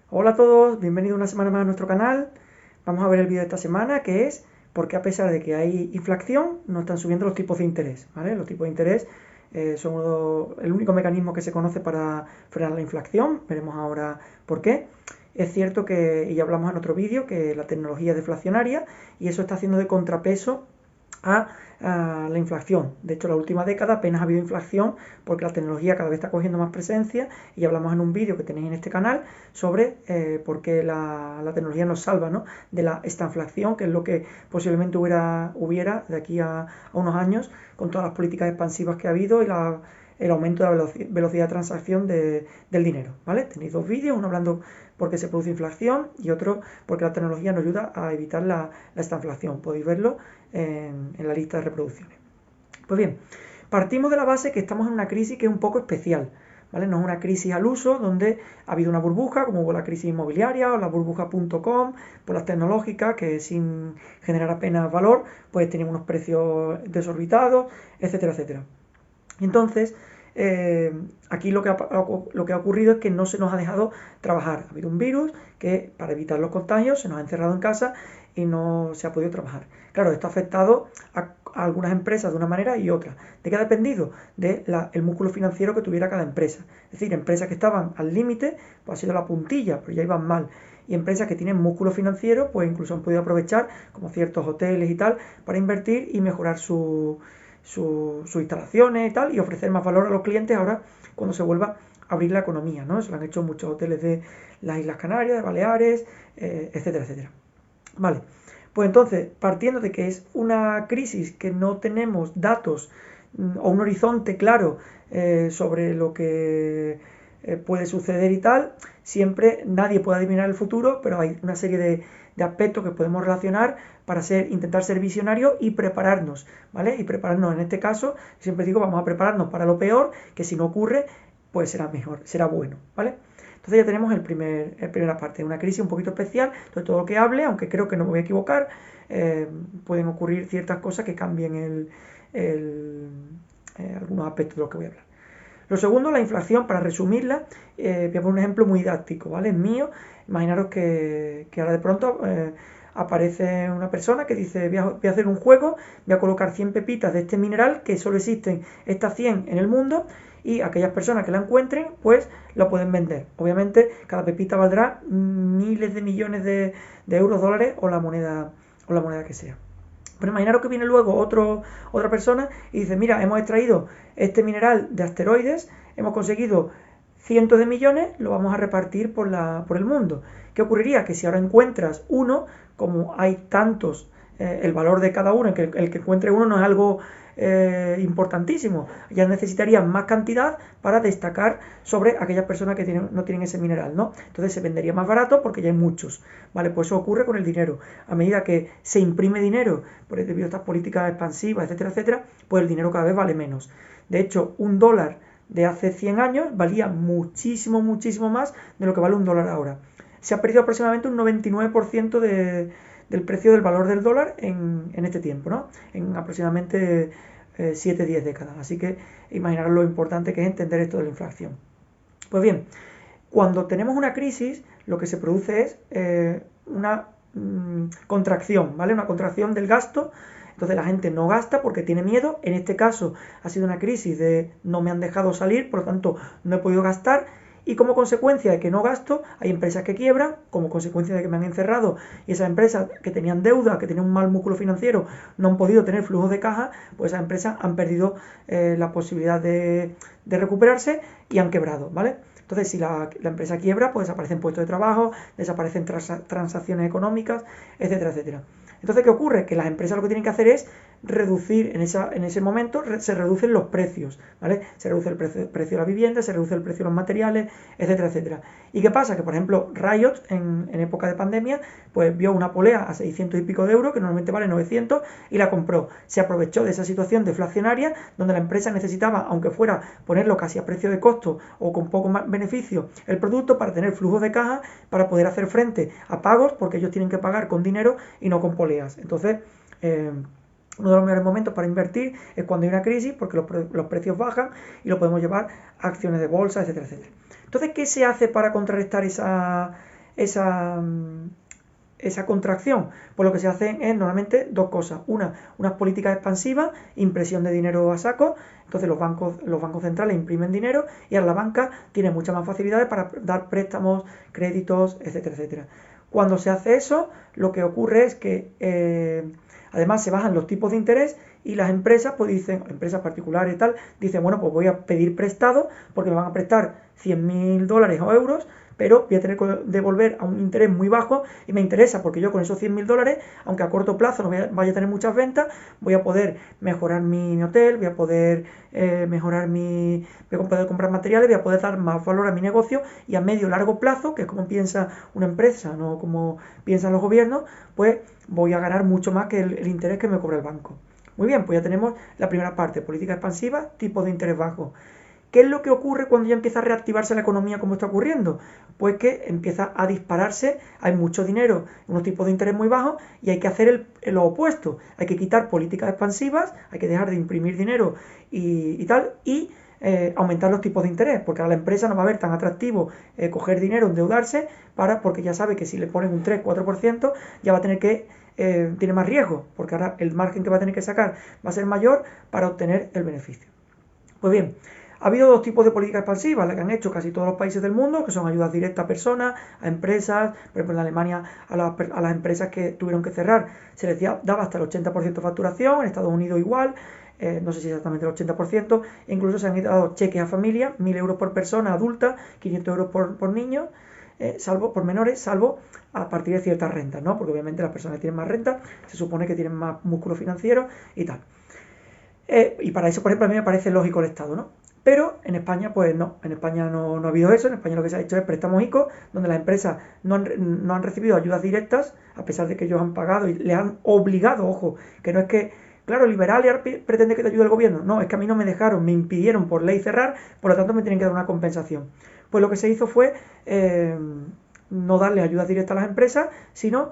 Hola a todos, bienvenidos una semana más a nuestro canal. Vamos a ver el vídeo de esta semana, que es por qué a pesar de que hay inflación no están subiendo los tipos de interés, ¿vale? Los tipos de interés son el único mecanismo que se conoce para frenar la inflación. Veremos ahora por qué. Es cierto que, y ya hablamos en otro vídeo, que la tecnología es deflacionaria y eso está haciendo de contrapeso a la inflación. De hecho, en la última década apenas ha habido inflación porque la tecnología cada vez está cogiendo más presencia y hablamos en un vídeo que tenéis en este canal sobre por qué la tecnología nos salva, ¿no?, de esta inflación, que es lo que posiblemente hubiera de aquí a unos años con todas las políticas expansivas que ha habido y el aumento de la velocidad de transacción del dinero, ¿vale? Tenéis dos vídeos, uno hablando por qué se produce inflación y otro porque la tecnología nos ayuda a evitar esta inflación. Podéis verlo en la lista de reproducciones. Pues bien, partimos de la base que estamos en una crisis que es un poco especial, ¿vale? No es una crisis al uso donde ha habido una burbuja, como hubo la crisis inmobiliaria o la burbuja.com, por las tecnológicas que sin generar apenas valor, pues tenían unos precios desorbitados, etcétera, etcétera. Entonces, aquí lo que ha ocurrido es que no se nos ha dejado trabajar. Ha habido un virus que, para evitar los contagios, se nos ha encerrado en casa y no se ha podido trabajar. Claro, esto ha afectado a algunas empresas de una manera y otra. ¿De qué ha dependido? Del músculo financiero que tuviera cada empresa. Es decir, empresas que estaban al límite, pues ha sido la puntilla, pero ya iban mal. Y empresas que tienen músculo financiero, pues incluso han podido aprovechar, como ciertos hoteles y tal, para invertir y mejorar sus instalaciones y tal, y ofrecer más valor a los clientes ahora cuando se vuelva a abrir la economía, ¿no? Eso lo han hecho muchos hoteles de las Islas Canarias, de Baleares, etcétera, etcétera. Vale, pues entonces, partiendo de que es una crisis que no tenemos datos o un horizonte claro sobre lo que puede suceder y tal, siempre nadie puede adivinar el futuro, pero hay una serie de aspectos que podemos relacionar para intentar ser visionarios y prepararnos, ¿vale? Y prepararnos en este caso, siempre digo, vamos a prepararnos para lo peor, que si no ocurre, pues será mejor, será bueno, ¿vale? Entonces ya tenemos primera parte, una crisis un poquito especial, entonces todo lo que hable, aunque creo que no me voy a equivocar, pueden ocurrir ciertas cosas que cambien algunos aspectos de lo que voy a hablar. Lo segundo, la inflación, para resumirla, voy a poner un ejemplo muy didáctico, ¿vale? Es mío. Imaginaros que ahora de pronto aparece una persona que dice, voy a hacer un juego, voy a colocar 100 pepitas de este mineral, que solo existen estas 100 en el mundo, y aquellas personas que la encuentren, pues lo pueden vender. Obviamente, cada pepita valdrá miles de millones de euros, dólares o la moneda que sea. Pero imaginaros que viene luego otra persona y dice, mira, hemos extraído este mineral de asteroides, hemos conseguido cientos de millones, lo vamos a repartir por el mundo. ¿Qué ocurriría? Que si ahora encuentras uno, como hay tantos, el valor de cada uno, el que encuentre uno no es algo importantísimo, ya necesitarían más cantidad para destacar sobre aquellas personas que no tienen ese mineral, ¿no? Entonces se vendería más barato porque ya hay muchos, ¿vale? Pues eso ocurre con el dinero. A medida que se imprime dinero, debido a estas políticas expansivas, etcétera, etcétera, pues el dinero cada vez vale menos. De hecho, un dólar de hace 100 años valía muchísimo, muchísimo más de lo que vale un dólar ahora. Se ha perdido aproximadamente un 99% del precio del valor del dólar en este tiempo, ¿no? En aproximadamente 7-10 décadas. Así que imaginaros lo importante que es entender esto de la inflación. Pues bien, cuando tenemos una crisis, lo que se produce es una contracción, ¿vale? Una contracción del gasto. Entonces la gente no gasta porque tiene miedo. En este caso ha sido una crisis de no me han dejado salir, por lo tanto no he podido gastar. Y como consecuencia de que no gasto, hay empresas que quiebran, como consecuencia de que me han encerrado y esas empresas que tenían deuda, que tenían un mal músculo financiero, no han podido tener flujos de caja, pues esas empresas han perdido la posibilidad de recuperarse y han quebrado, ¿vale? Entonces, si la empresa quiebra, pues desaparecen puestos de trabajo, desaparecen transacciones económicas, etcétera, etcétera. Entonces, ¿qué ocurre? Que las empresas lo que tienen que hacer es reducir, en ese momento se reducen los precios, ¿vale? Se reduce el precio de la vivienda, se reduce el precio de los materiales, etcétera, etcétera. ¿Y qué pasa? Que, por ejemplo, Riot, en época de pandemia, pues vio una polea a 600 y pico de euros, que normalmente vale 900, y la compró. Se aprovechó de esa situación deflacionaria, donde la empresa necesitaba, aunque fuera ponerlo casi a precio de costo o con poco más beneficio, el producto para tener flujos de caja, para poder hacer frente a pagos, porque ellos tienen que pagar con dinero y no con poleas. Entonces, uno de los mejores momentos para invertir es cuando hay una crisis, porque los precios bajan y lo podemos llevar a acciones de bolsa, etcétera, etcétera. Entonces, ¿qué se hace para contrarrestar esa contracción? Pues lo que se hacen es normalmente dos cosas. Unas políticas expansivas, impresión de dinero a saco. Entonces los bancos centrales imprimen dinero y ahora la banca tiene muchas más facilidades para dar préstamos, créditos, etcétera, etcétera. Cuando se hace eso, lo que ocurre es que además se bajan los tipos de interés y las empresas, pues dicen, empresas particulares y tal, dicen, bueno, pues voy a pedir prestado porque me van a prestar 100.000 dólares o euros, pero voy a tener que devolver a un interés muy bajo y me interesa porque yo con esos 100.000 dólares, aunque a corto plazo no vaya a tener muchas ventas, voy a poder mejorar mi hotel, voy a poder voy a poder comprar materiales, voy a poder dar más valor a mi negocio y a medio largo plazo, que es como piensa una empresa, no como piensan los gobiernos, pues voy a ganar mucho más que el interés que me cobra el banco. Muy bien, pues ya tenemos la primera parte, política expansiva, tipos de interés bajos. ¿Qué es lo que ocurre cuando ya empieza a reactivarse la economía como está ocurriendo? Pues que empieza a dispararse, hay mucho dinero, unos tipos de interés muy bajos y hay que hacer lo opuesto. Hay que quitar políticas expansivas, hay que dejar de imprimir dinero y tal, y aumentar los tipos de interés, porque a la empresa no va a ver tan atractivo coger dinero, endeudarse, porque ya sabe que si le ponen un 3-4% ya va a tener que tiene más riesgo, porque ahora el margen que va a tener que sacar va a ser mayor para obtener el beneficio. Pues bien, ha habido dos tipos de políticas expansivas, las que han hecho casi todos los países del mundo, que son ayudas directas a personas, a empresas. Por ejemplo, en Alemania a las empresas que tuvieron que cerrar se les daba hasta el 80% de facturación, en Estados Unidos igual, no sé si exactamente el 80%, e incluso se han dado cheques a familias, 1.000 euros por persona adulta, 500 euros por niño, salvo por menores, salvo a partir de ciertas rentas, ¿no? Porque obviamente las personas que tienen más renta se supone que tienen más músculo financiero y tal. Y para eso, por ejemplo, a mí me parece lógico el Estado, ¿no? Pero en España, pues no, en España no ha habido eso, en España lo que se ha hecho es préstamos ICO, donde las empresas no han recibido ayudas directas, a pesar de que ellos han pagado y le han obligado, ojo, que no es que, claro, liberal pretende que te ayude el gobierno, no, es que a mí no me dejaron, me impidieron por ley cerrar, por lo tanto me tienen que dar una compensación. Pues lo que se hizo fue no darle ayudas directas a las empresas, sino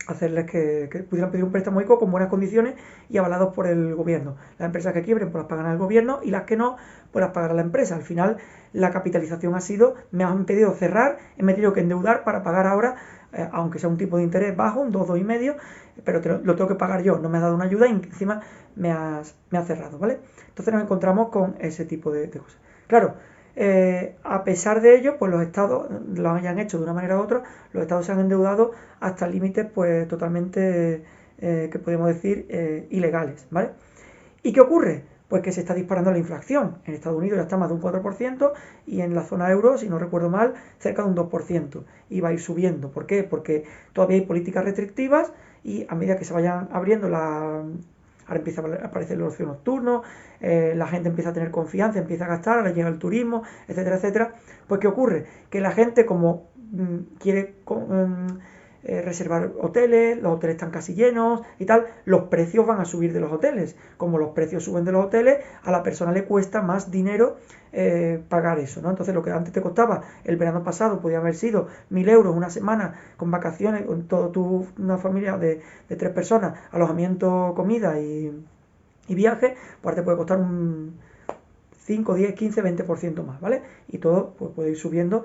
hacerles que pudieran pedir un préstamo ICO con buenas condiciones y avalados por el gobierno. Las empresas que quiebren pues las pagará el gobierno y las que no pues las pagará la empresa. Al final la capitalización ha sido, me han impedido cerrar, me he tenido que endeudar para pagar ahora, aunque sea un tipo de interés bajo, un 2, 2,5, pero lo tengo que pagar yo, no me has dado una ayuda y encima me has cerrado, ¿vale? Entonces nos encontramos con ese tipo de cosas. Claro, a pesar de ello, pues los estados lo hayan hecho de una manera u otra, los estados se han endeudado hasta límites pues totalmente, que podemos decir, ilegales, ¿vale? ¿Y qué ocurre? Pues que se está disparando la inflación. En Estados Unidos ya está más de un 4% y en la zona euro, si no recuerdo mal, cerca de un 2%. Y va a ir subiendo. ¿Por qué? Porque todavía hay políticas restrictivas y a medida que se vayan abriendo ahora empieza a aparecer el ocio nocturno, la gente empieza a tener confianza, empieza a gastar, ahora llega el turismo, etcétera, etcétera. Pues ¿qué ocurre? Que la gente como quiere reservar hoteles, los hoteles están casi llenos y tal, los precios van a subir de los hoteles. Como los precios suben de los hoteles, a la persona le cuesta más dinero pagar eso, ¿no? Entonces lo que antes te costaba el verano pasado podía haber sido 1.000 euros una semana con vacaciones, con toda una familia de 3 personas, alojamiento, comida y viaje, pues ahora te puede costar un 5, 10, 15, 20% más, ¿vale? Y todo pues, puede ir subiendo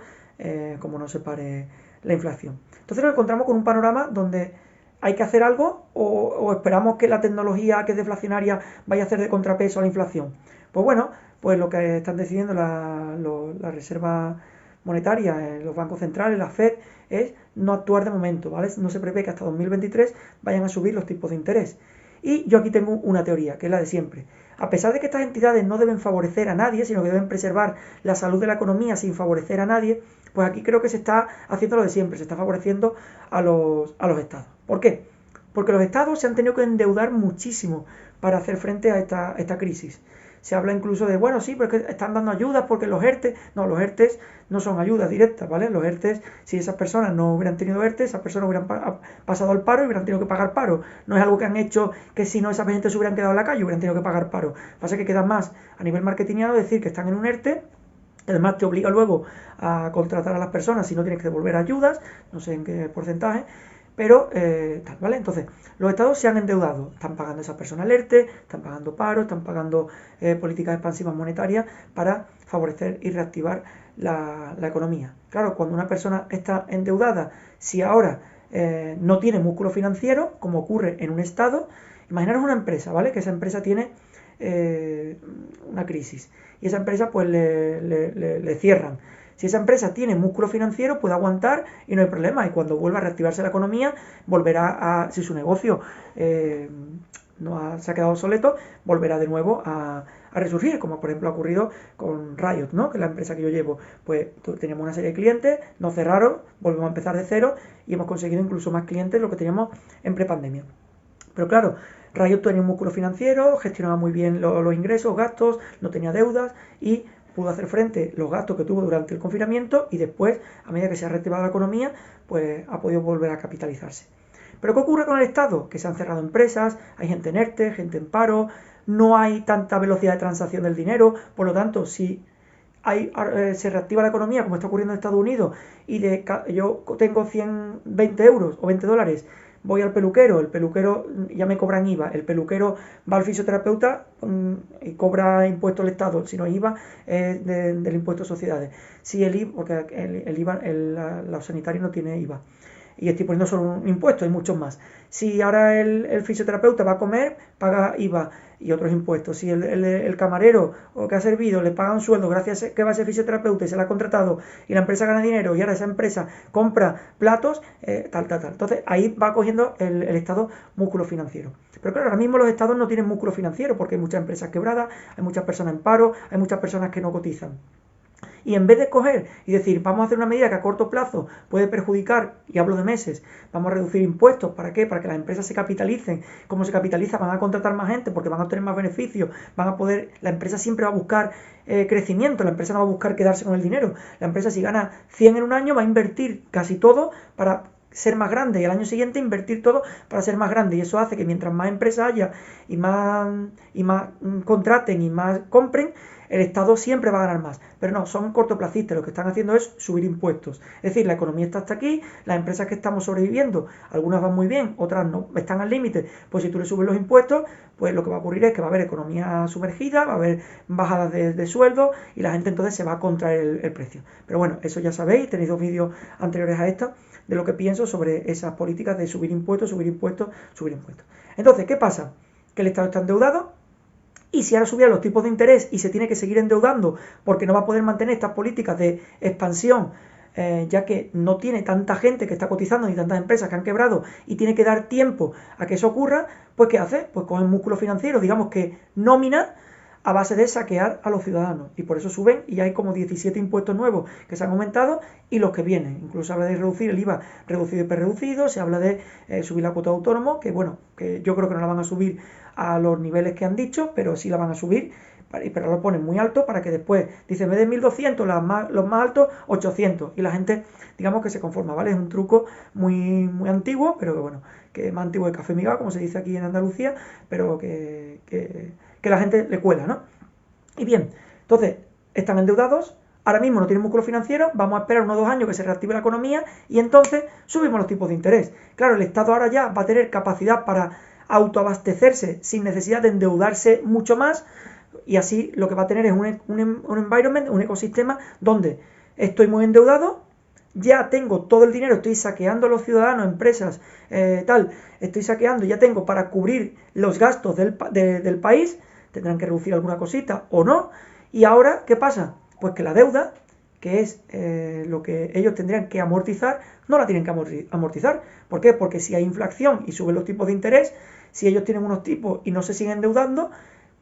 como no se pare la inflación. Entonces nos encontramos con un panorama donde hay que hacer algo o esperamos que la tecnología que es deflacionaria vaya a hacer de contrapeso a la inflación. Pues bueno, pues lo que están decidiendo la Reserva Monetaria, los bancos centrales, la Fed, es no actuar de momento, ¿vale? No se prevé que hasta 2023 vayan a subir los tipos de interés. Y yo aquí tengo una teoría, que es la de siempre. A pesar de que estas entidades no deben favorecer a nadie, sino que deben preservar la salud de la economía sin favorecer a nadie, pues aquí creo que se está haciendo lo de siempre, se está favoreciendo a los estados. ¿Por qué? Porque los estados se han tenido que endeudar muchísimo para hacer frente a esta crisis. Se habla incluso de, bueno, sí, pero es que están dando ayudas porque los ERTE, no, los ERTE no son ayudas directas, ¿vale? Los ERTE, si esas personas no hubieran tenido ERTE, esas personas hubieran pasado al paro y hubieran tenido que pagar paro. No es algo que han hecho que si no esa gente se hubieran quedado en la calle, hubieran tenido que pagar paro. Pasa que queda más a nivel marketingado decir que están en un ERTE. Además te obliga luego a contratar a las personas si no tienes que devolver ayudas, no sé en qué porcentaje, pero tal, ¿vale? Entonces, los estados se han endeudado, están pagando a esas personas el ERTE, están pagando paro, están pagando políticas expansivas monetarias para favorecer y reactivar la economía. Claro, cuando una persona está endeudada, si ahora no tiene músculo financiero, como ocurre en un estado, imaginaros una empresa, ¿vale? Que esa empresa tiene una crisis y esa empresa pues le cierran. Si esa empresa tiene músculo financiero, puede aguantar y no hay problema. Y cuando vuelva a reactivarse la economía, volverá a, si su negocio se ha quedado obsoleto, volverá de nuevo a resurgir, como por ejemplo ha ocurrido con Riot, ¿no? Que es la empresa que yo llevo. Pues teníamos una serie de clientes, nos cerraron, volvemos a empezar de cero y hemos conseguido incluso más clientes de lo que teníamos en prepandemia. Pero claro, Riot tenía un músculo financiero, gestionaba muy bien los ingresos, gastos, no tenía deudas y pudo hacer frente a los gastos que tuvo durante el confinamiento y después, a medida que se ha reactivado la economía, pues ha podido volver a capitalizarse. Pero ¿qué ocurre con el Estado? Que se han cerrado empresas, hay gente en ERTE, gente en paro, no hay tanta velocidad de transacción del dinero, por lo tanto, si se reactiva la economía, como está ocurriendo en Estados Unidos, y yo tengo 120 euros o 20 dólares, voy al peluquero, el peluquero ya me cobran IVA, el peluquero va al fisioterapeuta y cobra impuesto al Estado, si no es IVA, del impuesto a sociedades. Si el IVA, porque el IVA, los sanitarios no tiene IVA. Y estoy poniendo solo un impuesto, hay muchos más. Si ahora el fisioterapeuta va a comer, paga IVA y otros impuestos. Si el camarero o que ha servido le paga un sueldo gracias a que va a ser fisioterapeuta y se le ha contratado y la empresa gana dinero y ahora esa empresa compra platos, tal. Entonces ahí va cogiendo el Estado músculo financiero. Pero claro, ahora mismo los estados no tienen músculo financiero porque hay muchas empresas quebradas, hay muchas personas en paro, hay muchas personas que no cotizan. Y en vez de coger y decir, vamos a hacer una medida que a corto plazo puede perjudicar, y hablo de meses, vamos a reducir impuestos, ¿para qué? Para que las empresas se capitalicen. ¿Cómo se capitaliza? Van a contratar más gente porque van a obtener más beneficios, la empresa siempre va a buscar crecimiento, la empresa no va a buscar quedarse con el dinero. La empresa si gana 100 en un año va a invertir casi todo para ser más grande y al año siguiente invertir todo para ser más grande y eso hace que mientras más empresas haya y más contraten y más compren, el Estado siempre va a ganar más. Pero no, son cortoplacistas, lo que están haciendo es subir impuestos. Es decir, la economía está hasta aquí, las empresas que estamos sobreviviendo, algunas van muy bien, otras no, están al límite. Pues si tú le subes los impuestos, pues lo que va a ocurrir es que va a haber economía sumergida, va a haber bajadas de sueldo y la gente entonces se va a contraer el precio. Pero bueno, eso ya sabéis, tenéis 2 vídeos anteriores a esta de lo que pienso sobre esas políticas de subir impuestos, subir impuestos, subir impuestos. Entonces, ¿qué pasa? Que el Estado está endeudado. Y si ahora subieran los tipos de interés y se tiene que seguir endeudando porque no va a poder mantener estas políticas de expansión, ya que no tiene tanta gente que está cotizando ni tantas empresas que han quebrado y tiene que dar tiempo a que eso ocurra, pues ¿qué hace? Pues con el músculo financiero, digamos que nómina a base de saquear a los ciudadanos. Y por eso suben y hay como 17 impuestos nuevos que se han aumentado y los que vienen. Incluso se habla de reducir el IVA reducido y perreducido, se habla de subir la cuota de autónomo, que bueno, que yo creo que no la van a subir a los niveles que han dicho, pero sí la van a subir, pero lo ponen muy alto para que después, dice, en vez de 1.200, los más altos, 800. Y la gente, digamos que se conforma, ¿vale? Es un truco muy antiguo, pero que bueno, que es más antiguo que café migado, como se dice aquí en Andalucía, pero que la gente le cuela, ¿no? Y bien, entonces, están endeudados, ahora mismo no tienen músculo financiero, vamos a esperar 1 o 2 años que se reactive la economía y entonces subimos los tipos de interés. Claro, el Estado ahora ya va a tener capacidad para autoabastecerse sin necesidad de endeudarse mucho más y así lo que va a tener es un environment, un ecosistema donde estoy muy endeudado, ya tengo todo el dinero, estoy saqueando a los ciudadanos, empresas, estoy saqueando, ya tengo para cubrir los gastos del país, tendrán que reducir alguna cosita o no, y ahora, ¿qué pasa? Pues que la deuda, que es lo que ellos tendrían que amortizar, no la tienen que amortizar. ¿Por qué? Porque si hay inflación y suben los tipos de interés, si ellos tienen unos tipos y no se siguen endeudando,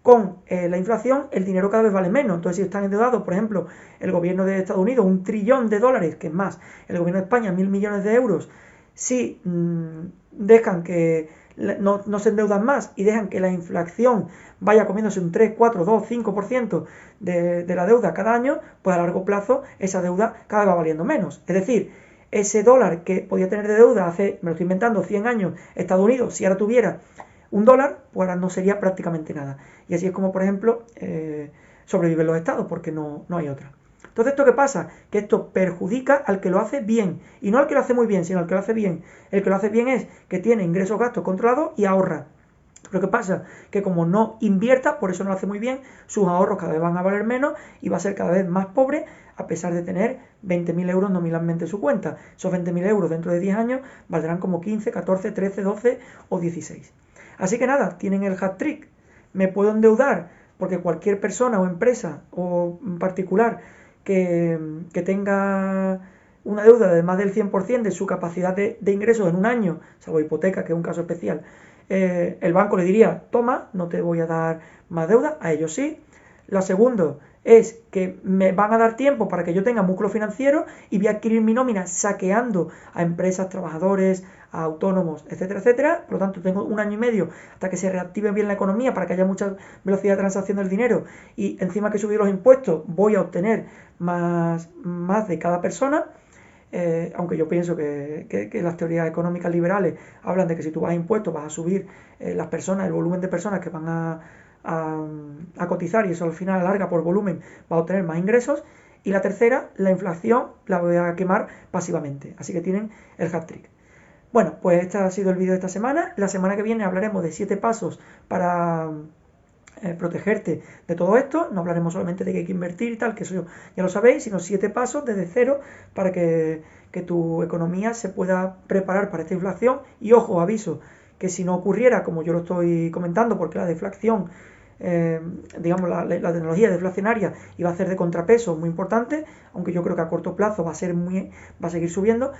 con la inflación el dinero cada vez vale menos. Entonces si están endeudados, por ejemplo, el gobierno de Estados Unidos, $1 trillón, que es más, el gobierno de España, 1.000 millones de euros, si dejan que no se endeudan más y dejan que la inflación vaya comiéndose un 3, 4, 2, 5% de la deuda cada año, pues a largo plazo esa deuda cada vez va valiendo menos. Es decir, ese dólar que podía tener de deuda hace, me lo estoy inventando, 100 años Estados Unidos, si ahora tuviera $1, pues ahora no sería prácticamente nada. Y así es como, por ejemplo, sobreviven los estados, porque no hay otra. Entonces, ¿esto qué pasa? Que esto perjudica al que lo hace bien. Y no al que lo hace muy bien, sino al que lo hace bien. El que lo hace bien es que tiene ingresos, gastos controlados y ahorra. Pero ¿qué pasa? Que como no invierta, por eso no lo hace muy bien, sus ahorros cada vez van a valer menos y va a ser cada vez más pobre a pesar de tener 20.000 euros nominalmente en su cuenta. Esos 20.000 euros dentro de 10 años valdrán como 15, 14, 13, 12 o 16. Así que nada, tienen el hat trick. Me puedo endeudar porque cualquier persona o empresa o particular que tenga una deuda de más del 100% de su capacidad de ingresos en un año, salvo hipoteca, que es un caso especial, el banco le diría, toma, no te voy a dar más deuda, a ellos sí. Lo segundo es que me van a dar tiempo para que yo tenga músculo financiero y voy a adquirir mi nómina saqueando a empresas, trabajadores, a autónomos, etcétera, etcétera. Por lo tanto, tengo un año y medio hasta que se reactive bien la economía para que haya mucha velocidad de transacción del dinero y encima que subir los impuestos voy a obtener más de cada persona. Aunque yo pienso que las teorías económicas liberales hablan de que si tú vas a impuestos vas a subir las personas, el volumen de personas que van a cotizar y eso al final alarga por volumen va a obtener más ingresos. Y la tercera, la inflación, la voy a quemar pasivamente. Así que tienen el hat trick. Bueno, pues este ha sido el vídeo de esta semana. La semana que viene hablaremos de 7 pasos para protegerte de todo esto. No hablaremos solamente de que hay que invertir y tal, que eso ya lo sabéis, sino 7 pasos desde cero para que tu economía se pueda preparar para esta inflación. Y ojo, aviso, que si no ocurriera, como yo lo estoy comentando, porque la deflación, digamos, la tecnología deflacionaria iba a hacer de contrapeso muy importante, aunque yo creo que a corto plazo va a seguir subiendo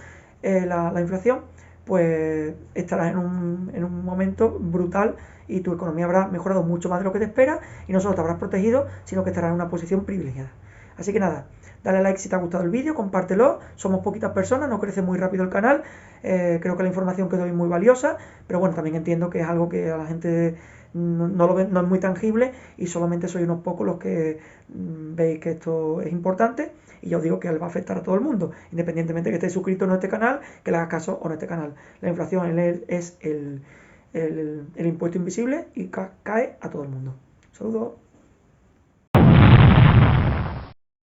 la inflación, pues estarás en un momento brutal y tu economía habrá mejorado mucho más de lo que te espera y no solo te habrás protegido, sino que estarás en una posición privilegiada. Así que nada, dale like si te ha gustado el vídeo, compártelo, somos poquitas personas, no crece muy rápido el canal, creo que la información que doy es muy valiosa, pero bueno, también entiendo que es algo que a la gente no lo ve, no es muy tangible y solamente soy unos pocos los que veis que esto es importante y ya os digo que va a afectar a todo el mundo, independientemente de que estéis suscritos o no a este canal, que le hagas caso o no a este canal. La inflación es el impuesto invisible y cae a todo el mundo. Saludos.